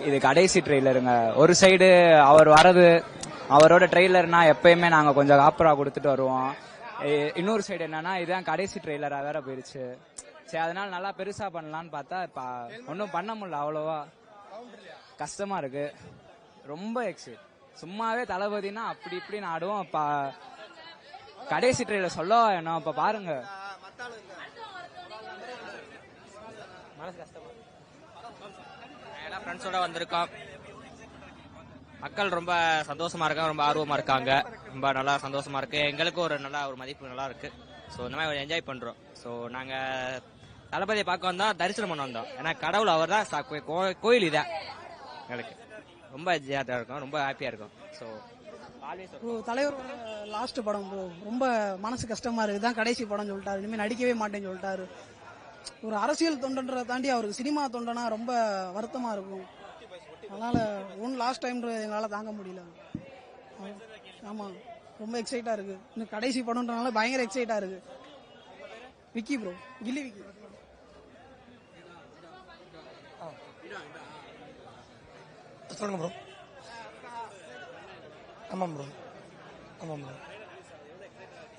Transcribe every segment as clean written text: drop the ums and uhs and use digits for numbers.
இது கடைசி ட்ரெய்லருங்க. ஒரு சைடு அவர் வரது, அவரோட ட்ரெய்லர்னா எப்பயுமே நாங்க கொஞ்சம் காப்பரா கொடுத்துட்டு வருவோம். இன்னொரு சைடு என்னன்னா இதான் கடைசி ட்ரெய்லரா வேற போயிருச்சு. சரி, அதனால நல்லா பெருசா பண்ணலான்னு பார்த்தா இப்ப ஒன்னும் பண்ண முடியல. அவ்வளவா கஷ்டமா இருக்கு. ரொம்ப சும்மாவே தளபதினா அப்படி இப்படி ஆடுவோம். இப்ப கடைசி ட்ரெய்லர் சொல்லவா வேணும். இப்ப பாருங்க, மனசு கஷ்டமா. எல்லாம் ஃப்ரெண்ட்ஸோட வந்திருக்கோம். மக்கள் ரொம்ப சந்தோஷமா இருக்காங்க, ரொம்ப ஆர்வமா இருக்காங்க, ரொம்ப நல்லா சந்தோஷமா இருக்கு. எங்களுக்கு ஒரு நல்ல ஒரு மதிப்பு நல்லா இருக்கு. ஸோ இந்த மாதிரி என்ஜாய் பண்றோம். ஸோ நாங்க தளபதியை பார்க்க வந்தோம், தரிசனம் பண்ண வந்தோம். ஏன்னா கடவுள் அவர் தான், கோயில் இதான். எங்களுக்கு ரொம்ப ஜாலியா இருக்கும், ரொம்ப ஹாப்பியா இருக்கும். ஸோ தலைவர் லாஸ்ட் படம் ப்ரோ, ரொம்ப மனசு கஷ்டமா இருக்கு. தான் கடைசி படம் சொல்லிட்டாரு, இனிமேல் நடிக்கவே மாட்டேன்னு சொல்லிட்டாரு. ஒரு அரசியல் தொண்டன்றதை தாண்டி அவருக்கு சினிமா தொண்டனா ரொம்ப வருத்தமா இருக்கும். அதனால லாஸ்ட் டைம் எங்களால தாங்க முடியல. ஆமா, ரொம்ப எக்ஸைட்டா இருக்கு. இன்னும் கடைசி படம்ன்றனால பயங்கர எக்ஸைட்டா இருக்கு. விக்கி ப்ரோ, கில்லி விக்கி. சொல்லுங்க ப்ரோ. ஆமாம் ப்ரோ, ஆமாம் ப்ரோ,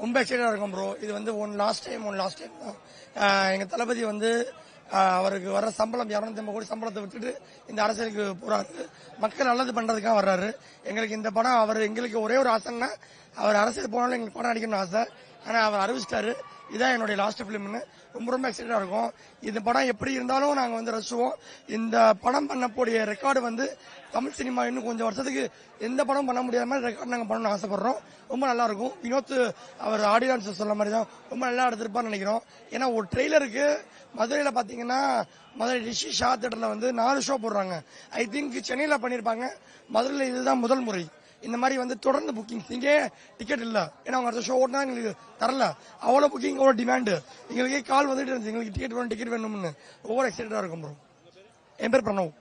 ரொம்ப எக்ஸைட்டா இருக்கும் ப்ரோ. இது வந்து லாஸ்ட் டைம் தான். எங்க தளபதி வந்து அவருக்கு வர சம்பளம் 250 கோடி சம்பளத்தை விட்டுட்டு இந்த அரசியலுக்கு போறாரு. மக்கள் நல்லது பண்றதுக்காக வர்றாரு. எங்களுக்கு இந்த படம் எங்களுக்கு ஒரே ஒரு ஆசைன்னா, அவர் அரசியல் போனாலும் எங்களுக்கு படம் அடிக்கணும்னு ஆசை. ஆனா அவர் அறிவிச்சிட்டாரு, இதான் என்னுடைய லாஸ்ட் பிலிம்னு. ரொம்ப எக்ஸைட்டா இருக்கும். இந்த படம் எப்படி இருந்தாலும் நாங்க வந்து ரசிச்சுவோம். இந்த படம் பண்ணக்கூடிய ரெக்கார்டு வந்து தமிழ் சினிமா இன்னும் கொஞ்சம் வருஷத்துக்கு எந்த படம் பண்ண முடியாத மாதிரி ரெக்கார்டு நாங்க பண்ணணும்னு ஆசைப்படுறோம். ரொம்ப நல்லா இருக்கும். வினோத் அவர் ஆடியன்ஸ் சொல்ல மாதிரி தான் ரொம்ப நல்லா எடுத்திருப்பான்னு நினைக்கிறோம். ஏன்னா ஒரு ட்ரெய்லருக்கு மதுரையில பாத்தீங்கன்னா, மதுரை ரிஷி ஷா தியேட்டர்ல வந்து 4 ஷோ போடுறாங்க. ஐ திங்க் சென்னையில பண்ணிருப்பாங்க, மதுரையில இதுதான் முதல் முறை. இந்த மாதிரி வந்து தொடர்ந்து புக்கிங், இங்கே டிக்கெட் இல்ல, ஏன்னா அவங்க அடுத்த ஷோ ஓட்டினா எங்களுக்கு தரல. அவ்வளவு புக்கிங், அவ்வளவு டிமாண்ட். எங்களுக்கே கால் வந்துட்டு இருந்துச்சு, எங்களுக்கு டிக்கெட் வேணும்னு. ஓவர் எக்ஸைட்டடா இருக்கும் ப்ரோ. என் பேர் பிரணவ்.